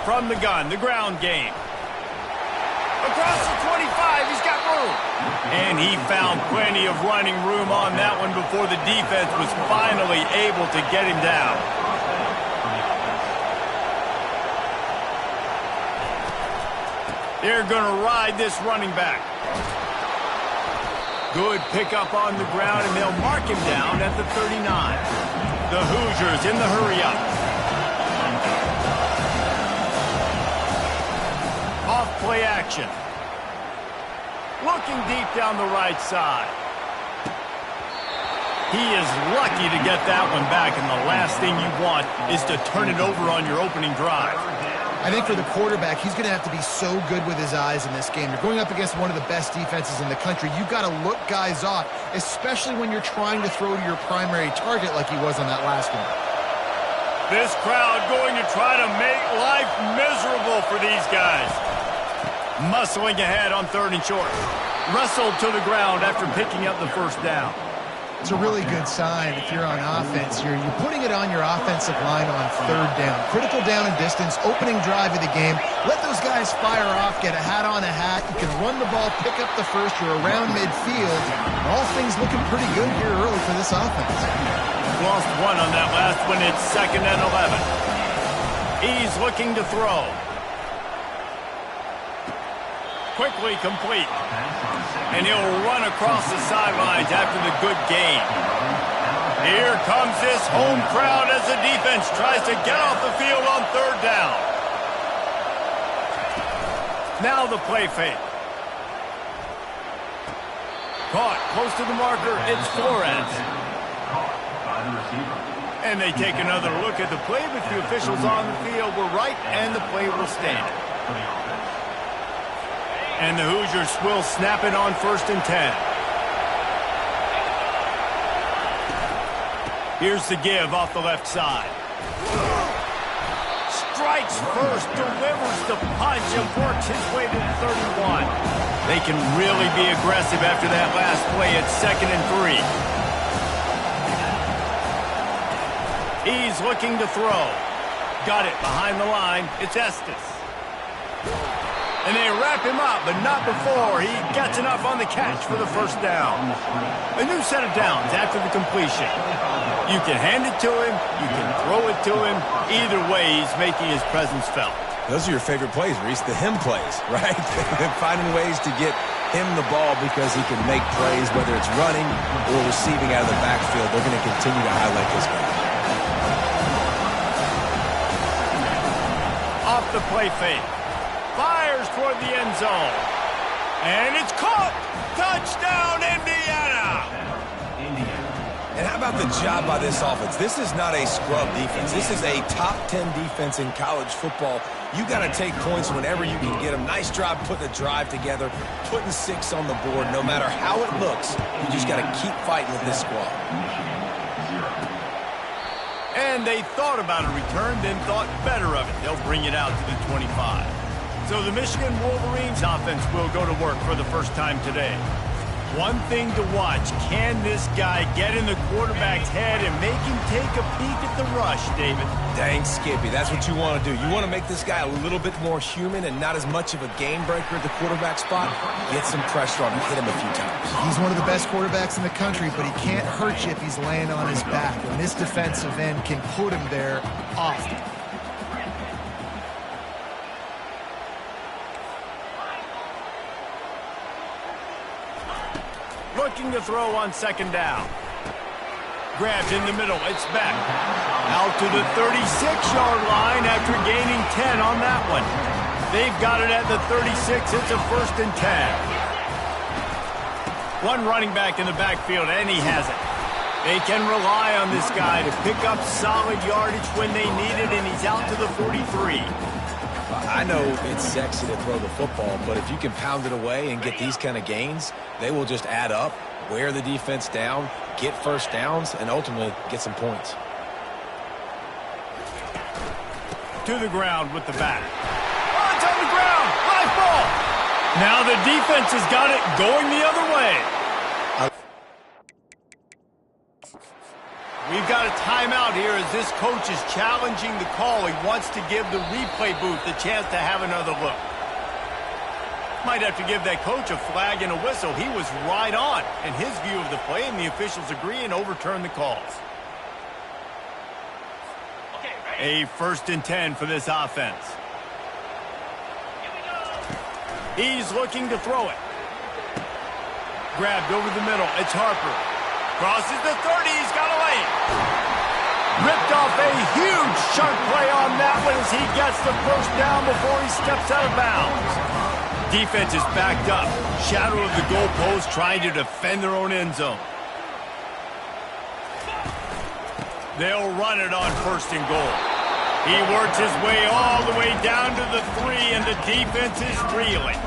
From the gun, the ground game. Across the 25, he's got room. And he found plenty of running room on that one before the defense was finally able to get him down. They're going to ride this running back. Good pickup on the ground, and they'll mark him down at the 39. The Hoosiers in the hurry-up. Off-play action. Looking deep down the right side. He is lucky to get that one back, and the last thing you want is to turn it over on your opening drive. I think for the quarterback, he's going to have to be so good with his eyes in this game. You're going up against one of the best defenses in the country. You've got to look guys off, especially when you're trying to throw to your primary target like he was on that last one. This crowd going to try to make life miserable for these guys. Muscling ahead on 3rd and short. Wrestled to the ground after picking up the first down. It's a really good sign if you're on offense here. You're putting it on your offensive line on 3rd down. Critical down and distance, opening drive of the game. Let those guys fire off, get a hat on a hat. You can run the ball, pick up the first. You're around midfield. All things looking pretty good here early for this offense. Lost one on that last one. It's 2nd and 11. He's looking to throw. Quickly complete. And he'll run across the sidelines after the good gain. Here comes this home crowd as the defense tries to get off the field on 3rd down. Now the play fake. Caught close to the marker. It's Flores. And they take another look at the play, but the officials on the field were right, and the play will stand. And the Hoosiers will snap it on 1st and 10. Here's the give off the left side. Strikes first, delivers the punch, and works his way to the 31. They can really be aggressive after that last play at 2nd and 3. He's looking to throw. Got it behind the line. It's Estes. And they wrap him up, but not before he gets enough on the catch for the first down. A new set of downs after the completion. You can hand it to him, you can throw it to him. Either way, he's making his presence felt. Those are your favorite plays, Reese, the him plays, right? Finding ways to get him the ball because he can make plays, whether it's running or receiving out of the backfield. They're going to continue to highlight this guy. Off the play fake. Fires toward the end zone. And it's caught! Touchdown, Indiana! And how about the job by this offense? This is not a scrub defense. This is a top 10 defense in college football. You got to take points whenever you can get them. Nice job putting the drive together, putting 6 on the board. No matter how it looks, you just got to keep fighting with this squad. And they thought about a return, then thought better of it. They'll bring it out to the 25. So the Michigan Wolverines offense will go to work for the first time today. One thing to watch, can this guy get in the quarterback's head and make him take a peek at the rush, David? Dang, Skippy, that's what you want to do. You want to make this guy a little bit more human and not as much of a game breaker at the quarterback spot. Get some pressure on him, hit him a few times. He's one of the best quarterbacks in the country, but he can't hurt you if he's laying on his back. And this defensive end can put him there often. Looking to throw on 2nd down. Grabbed in the middle. It's back. Out to the 36-yard line after gaining 10 on that one. They've got it at the 36. It's a 1st and 10. One running back in the backfield, and he has it. They can rely on this guy to pick up solid yardage when they need it, and he's out to the 43. I know it's sexy to throw the football, but if you can pound it away and get these kind of gains, they will just add up, wear the defense down, get first downs, and ultimately get some points. To the ground with the back. Oh, it's on the ground. Live ball. Now the defense has got it going the other way. We've got a timeout here as this coach is challenging the call. He wants to give the replay booth the chance to have another look. Might have to give that coach a flag and a whistle. He was right on in his view of the play, and the officials agree and overturn the calls. A 1st and 10 for this offense. He's looking to throw it. Grabbed over the middle. It's Harper. Crosses the 30. He's got a lane. Ripped off a huge chunk play on that one as he gets the first down before he steps out of bounds. Defense is backed up. Shadow of the goalpost trying to defend their own end zone. They'll run it on 1st and goal. He works his way all the way down to the 3, and the defense is reeling.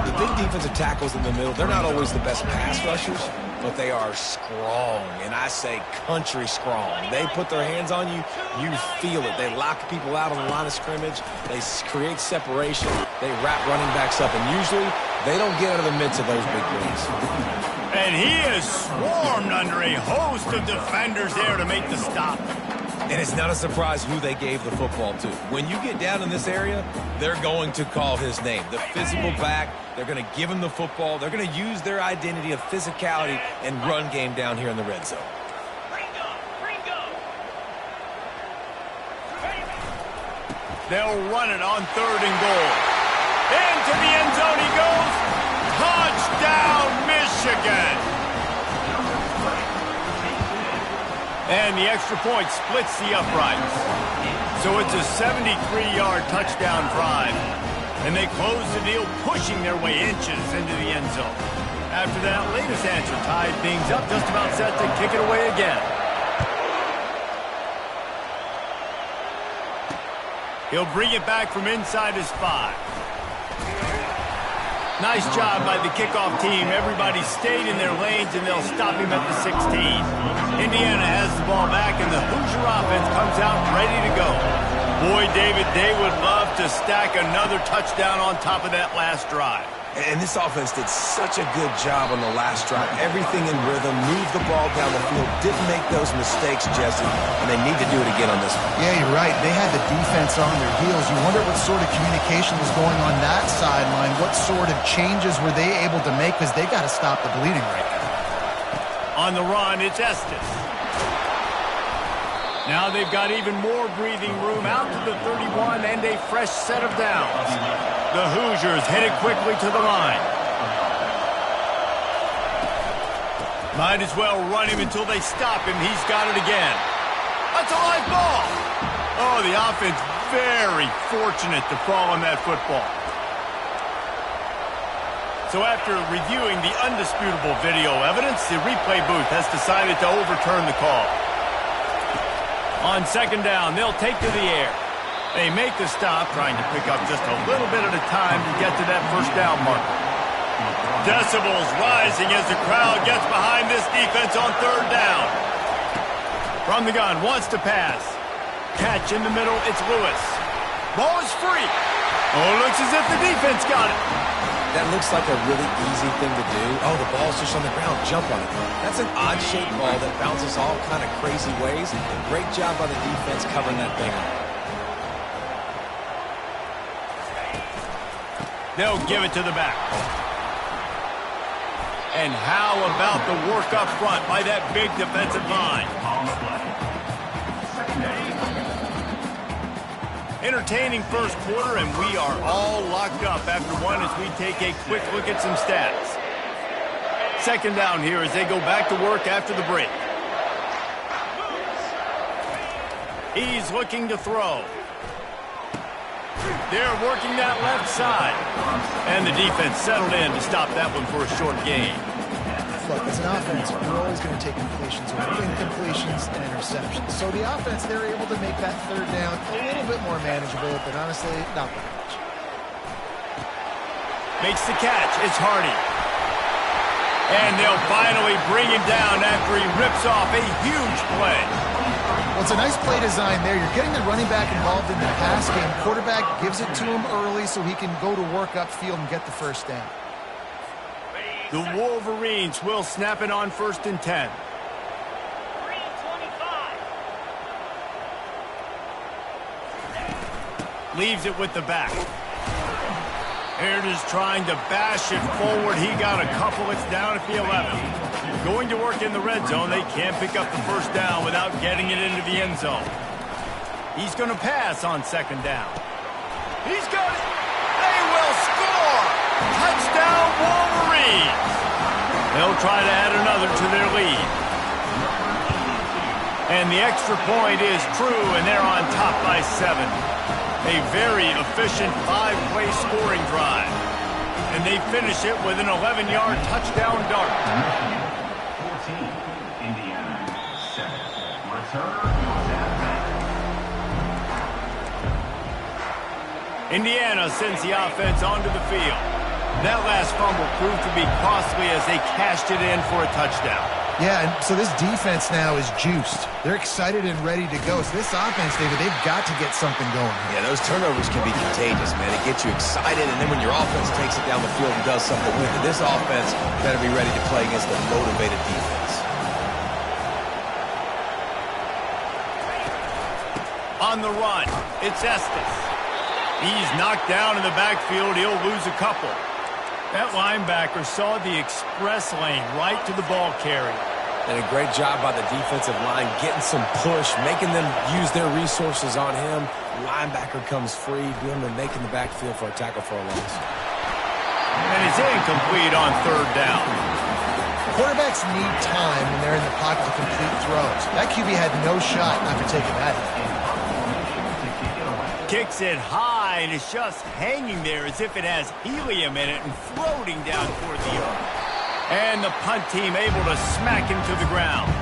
The big defensive tackles in the middle, they're not always the best pass rushers, but they are strong, and I say country strong. They put their hands on you, you feel it. They lock people out on the line of scrimmage. They create separation. They wrap running backs up, and usually they don't get out of the midst of those big plays. And he is swarmed under a host of defenders there to make the stop. And it's not a surprise who they gave the football to. When you get down in this area, they're going to call his name. The physical back, they're going to give him the football. They're going to use their identity of physicality and run game down here in the red zone. They'll run it on 3rd and goal. Into the end zone he goes. Touchdown, Michigan. And the extra point splits the uprights. So it's a 73-yard touchdown drive. And they close the deal, pushing their way inches into the end zone. After that latest answer tied things up, just about set to kick it away again. He'll bring it back from inside his 5. Nice job by the kickoff team. Everybody stayed in their lanes, and they'll stop him at the 16. Indiana has the ball back, and the Hoosier offense comes out ready to go. Boy, David, they would love to stack another touchdown on top of that last drive. And this offense did such a good job on the last drive. Everything in rhythm, moved the ball down the field, didn't make those mistakes, Jesse, and they need to do it again on this one. Yeah, you're right. They had the defense on their heels. You wonder what sort of communication was going on that sideline. What sort of changes were they able to make, because they got to stop the bleeding right now. On the run, it's Estes. Now they've got even more breathing room out to the 31 and a fresh set of downs. The Hoosiers headed quickly to the line. Might as well run him until they stop him. He's got it again. That's a live ball. Oh, the offense very fortunate to fall on that football. So after reviewing the undisputable video evidence, the replay booth has decided to overturn the call. On 2nd down, they'll take to the air. They make the stop, trying to pick up just a little bit at a time to get to that 1st down marker. Decibels rising as the crowd gets behind this defense on 3rd down. From the gun, wants to pass. Catch in the middle, it's Lewis. Ball is free. Oh, looks as if the defense got it. That looks like a really easy thing to do. Oh, the ball's just on the ground. Jump on it. That's an odd-shaped ball that bounces all kind of crazy ways. Great job by the defense covering that thing up. They'll give it to the back. And how about the work up front by that big defensive line? Entertaining 1st quarter, and we are all locked up after one as we take a quick look at some stats. 2nd down here as they go back to work after the break. He's looking to throw. They're working that left side. And the defense settled in to stop that one for a short gain. Look, as an offense, we're always going to take completions over incompletions and interceptions. So the offense, they're able to make that 3rd down a little bit more manageable, but honestly, not that much. Makes the catch. It's Hardy. And they'll finally bring him down after he rips off a huge play. Well, it's a nice play design there. You're getting the running back involved in the pass game. Quarterback gives it to him early so he can go to work upfield and get the 1st down. The Wolverines will snap it on 1st and 10. leaves it with the back. Heritage trying to bash it forward. He got a couple. It's down at the 11. Going to work in the red zone. They can't pick up the first down without getting it into the end zone. He's going to pass on second down. He's got it. They will score. Touchdown, Wolverines. They'll try to add another to their lead. And the extra point is true, and they're on top by 7. A very efficient 5-play scoring drive. And they finish it with an 11-yard touchdown dart. 14, Indiana, 7. Returner, Indiana sends the offense onto the field. That last fumble proved to be costly as they cashed it in for a touchdown. Yeah, and so this defense now is juiced. They're excited and ready to go. So this offense, David, they've got to get something going. Yeah, those turnovers can be contagious, man. It gets you excited, and then when your offense takes it down the field and does something with it, this offense better be ready to play against a motivated defense. On the run, it's Estes. He's knocked down in the backfield. He'll lose a couple. That linebacker saw the express lane right to the ball carrier. And a great job by the defensive line, getting some push, making them use their resources on him. Linebacker comes free, doing and making the backfield for a tackle for a loss. And it's incomplete on third down. Quarterbacks need time when they're in the pocket to complete throws. That QB had no shot after taking that hit. Kicks it high, and it's just hanging there as if it has helium in it and floating down toward the earth. And the punt team able to smack him to the ground.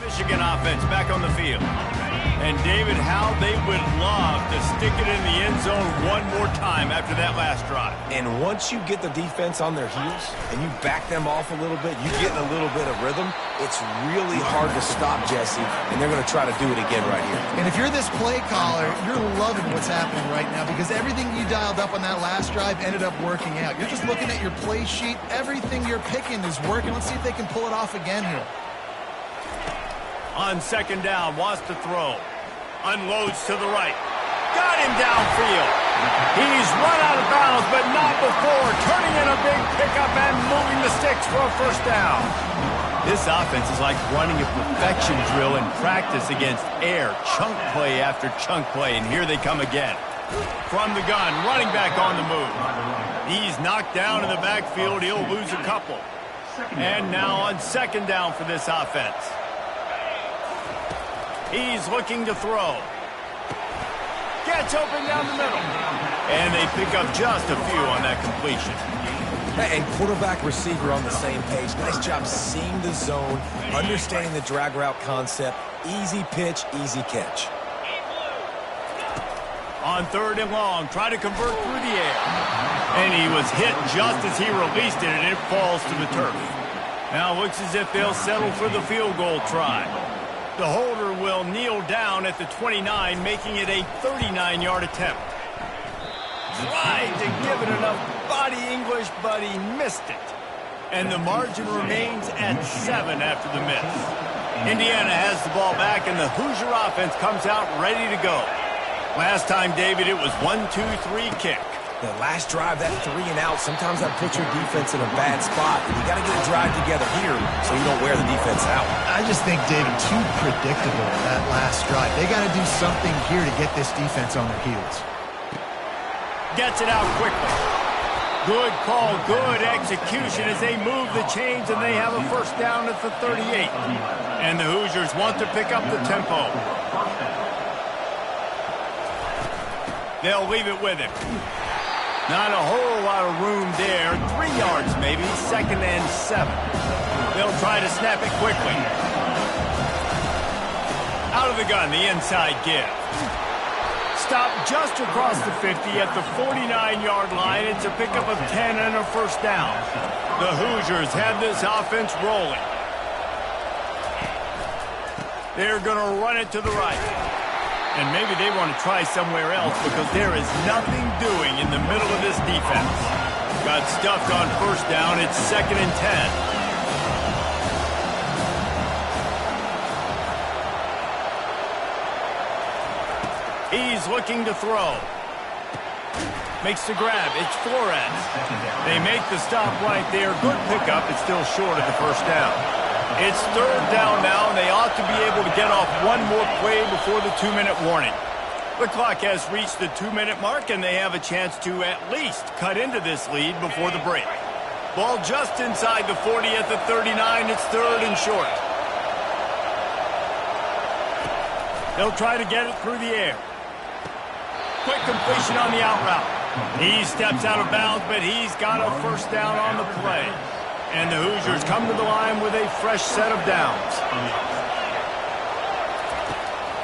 Michigan offense back on the field. And David, how they would love to stick it in the end zone one more time after that last drive. And once you get the defense on their heels and you back them off a little bit, you get in a little bit of rhythm, it's really hard to stop, Jesse, and they're going to try to do it again right here. And if you're this play caller, you're loving what's happening right now because everything you dialed up on that last drive ended up working out. You're just looking at your play sheet. Everything you're picking is working. Let's see if they can pull it off again here. On second down, wants to throw. Unloads to the right. Got him downfield. He's run out of bounds, but not before turning in a big pickup and moving the sticks for a first down. This offense is like running a perfection drill in practice against air. Chunk play after chunk play, and here they come again. From the gun, running back on the move. He's knocked down in the backfield. He'll lose a couple. And now on second down for this offense. He's looking to throw. Gets open down the middle. And they pick up just a few on that completion. And quarterback receiver on the same page. Nice job seeing the zone, understanding the drag route concept. Easy pitch, easy catch. On third and long, try to convert through the air. And he was hit just as he released it, and it falls to the turf. Now looks as if they'll settle for the field goal try. The holder will kneel down at the 29, making it a 39-yard attempt. Tried to give it enough body English, but he missed it. And the margin remains at 7 after the miss. Indiana has the ball back, and the Hoosier offense comes out ready to go. Last time, David, it was 1-2-3 kick. The last drive, that 3 and out, sometimes that puts your defense in a bad spot. And you got to get a drive together here so you don't wear the defense out. I just think, David, too predictable that last drive. They got to do something here to get this defense on their heels. Gets it out quickly. Good call, good execution as they move the chains, and they have a first down at the 38. And the Hoosiers want to pick up the tempo. They'll leave it with him. Not a whole lot of room there. 3 yards maybe, second and 7. They'll try to snap it quickly. Out of the gun, the inside give. Stop just across the 50 at the 49-yard line. It's a pickup of 10 and a first down. The Hoosiers have this offense rolling. They're going to run it to the right. And maybe they want to try somewhere else because there is nothing doing in the middle of this defense. Got stuffed on first down. It's 2nd and 10. He's looking to throw. Makes the grab. It's Flores. They make the stop right there. Good pickup. It's still short of the first down. It's 3rd down now, and they ought to be able to get off one more play before the 2-minute warning. The clock has reached the 2-minute mark, and they have a chance to at least cut into this lead before the break. Ball just inside the 40 at the 39. It's 3rd and short. They'll try to get it through the air. Quick completion on the out route. He steps out of bounds, but he's got a first down on the play. And the Hoosiers come to the line with a fresh set of downs.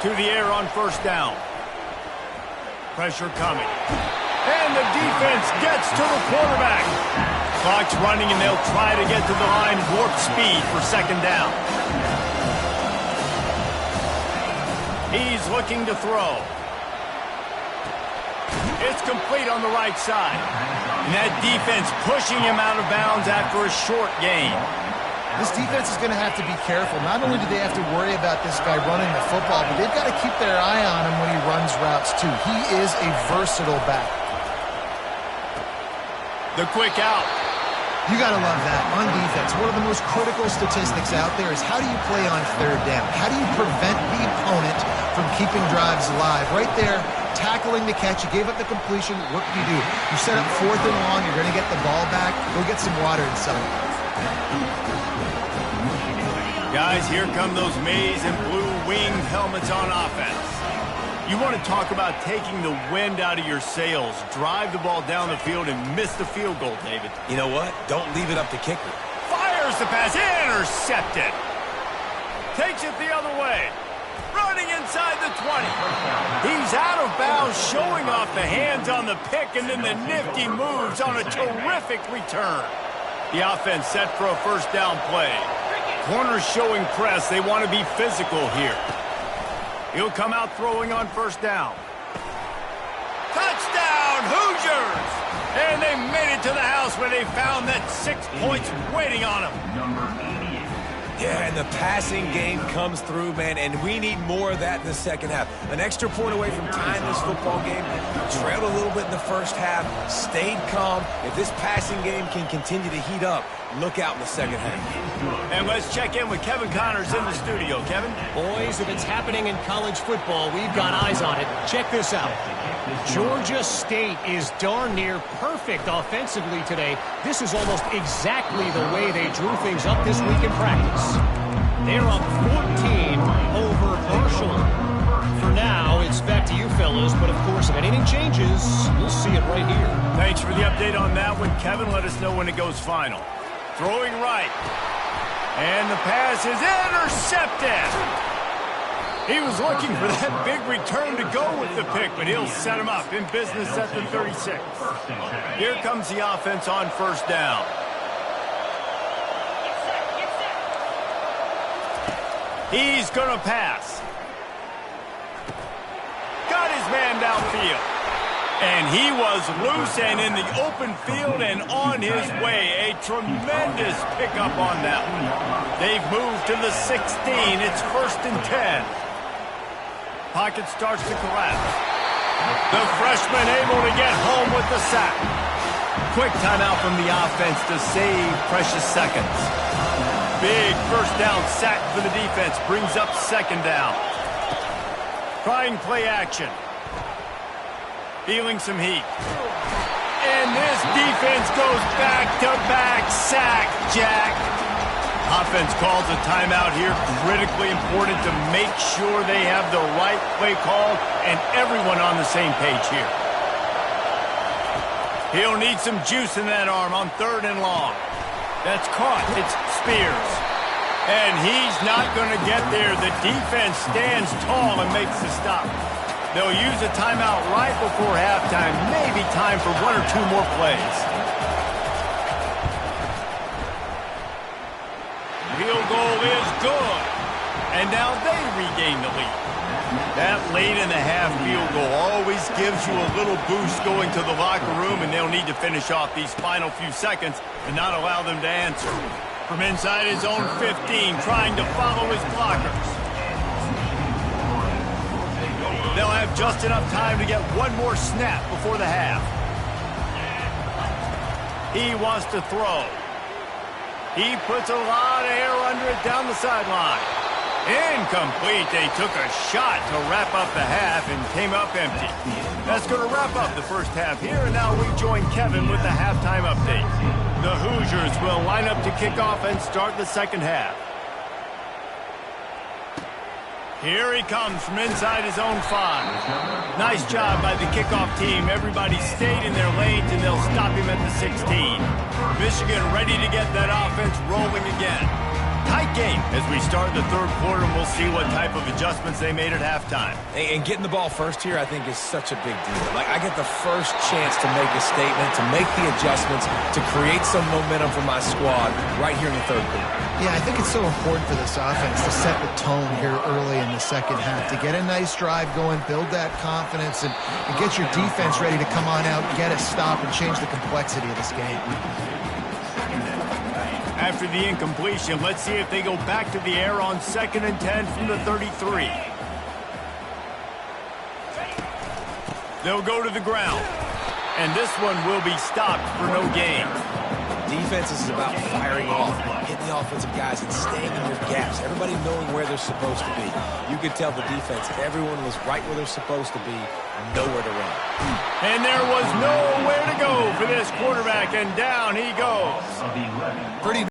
To the air on first down. Pressure coming. And the defense gets to the quarterback. Clock's running, and they'll try to get to the line warp speed for 2nd down. He's looking to throw. It's complete on the right side. And that defense pushing him out of bounds after a short gain. This defense is going to have to be careful. Not only do they have to worry about this guy running the football, but they've got to keep their eye on him when he runs routes too. He is a versatile back. The quick out. You got to love that. On defense, one of the most critical statistics out there is how do you play on 3rd down? How do you prevent the opponent from keeping drives alive? Right there, tackling the catch. You gave up the completion. What do? You set up 4th and long. You're going to get the ball back. Go get some water inside. Guys, here come those maize and blue winged helmets on offense. You want to talk about taking the wind out of your sails. Drive the ball down the field and miss the field goal, David. You know what? Don't leave it up to kicker. Fires the pass. Intercepted. Takes it the other way. Running inside the 20. He's out of bounds, showing off the hands on the pick, and then the nifty moves on a terrific return. The offense set for a first down play. Corners showing press. They want to be physical here. He'll come out throwing on first down. Touchdown, Hoosiers! And they made it to the house where they found that 6 points waiting on them. Yeah, and the passing game comes through, man, and we need more of that in the second half. An extra point away from tying this football game. Trailed a little bit in the first half, stayed calm. If this passing game can continue to heat up, look out in the second half. And let's check in with Kevin Connors in the studio. Kevin? Boys, if it's happening in college football, we've got eyes on it. Check this out. Georgia State is darn near perfect offensively today. This is almost exactly the way they drew things up this week in practice. They're up 14 over Marshall. For now, it's back to you fellas, but of course, if anything changes, you'll see it right here. Thanks for the update on that one, Kevin. Let us know when it goes final. Throwing right. And the pass is intercepted. He was looking for that big return to go with the pick, but he'll set him up in business at the 36. Here comes the offense on first down. He's going to pass. Got his man downfield. And he was loose and in the open field and on his way. A tremendous pickup on that one. They've moved to the 16. It's 1st and 10. Pocket starts to collapse. The freshman able to get home with the sack. Quick timeout from the offense to save precious seconds. Big first down sack for the defense. Brings up 2nd down. Trying play action. Feeling some heat. And this defense goes back-to-back sack, Jack. Offense calls a timeout here. Critically important to make sure they have the right play call and everyone on the same page here. He'll need some juice in that arm on 3rd and long. That's caught. It's Spears. And he's not going to get there. The defense stands tall and makes the stop. They'll use a timeout right before halftime. Maybe time for 1 or 2 more plays. Field goal is good. And now they regain the lead. That late in the half field goal always gives you a little boost going to the locker room, and they'll need to finish off these final few seconds and not allow them to answer. From inside his own 15, trying to follow his blockers. They'll have just enough time to get one more snap before the half. He wants to throw. He puts a lot of air under it down the sideline. Incomplete. They took a shot to wrap up the half and came up empty. That's going to wrap up the first half here, and now we join Kevin with the halftime update. The Hoosiers will line up to kick off and start the second half. Here he comes from inside his own 5. Nice job by the kickoff team. Everybody stayed in their lanes, and they'll stop him at the 16. Michigan ready to get that offense rolling again. Tight game as we start the third quarter, and we'll see what type of adjustments they made at halftime. And getting the ball first here, I think, is such a big deal. Like, I get the first chance to make a statement, to make the adjustments, to create some momentum for my squad right here in the third quarter. Yeah, I think it's so important for this offense to set the tone here early in the second half, to get a nice drive going, build that confidence, and get your defense ready to come on out, get a stop, and change the complexity of this game. After the incompletion, let's see if they go back to the air on 2nd and 10 from the 33. They'll go to the ground, and this one will be stopped for no gain. Defense is about firing off, hitting the offensive guys, and staying in their gaps. Everybody knowing where they're supposed to be. You could tell the defense, everyone was right where they're supposed to be, nowhere to run. And there was nowhere to go for this quarterback, and down he goes. Pretty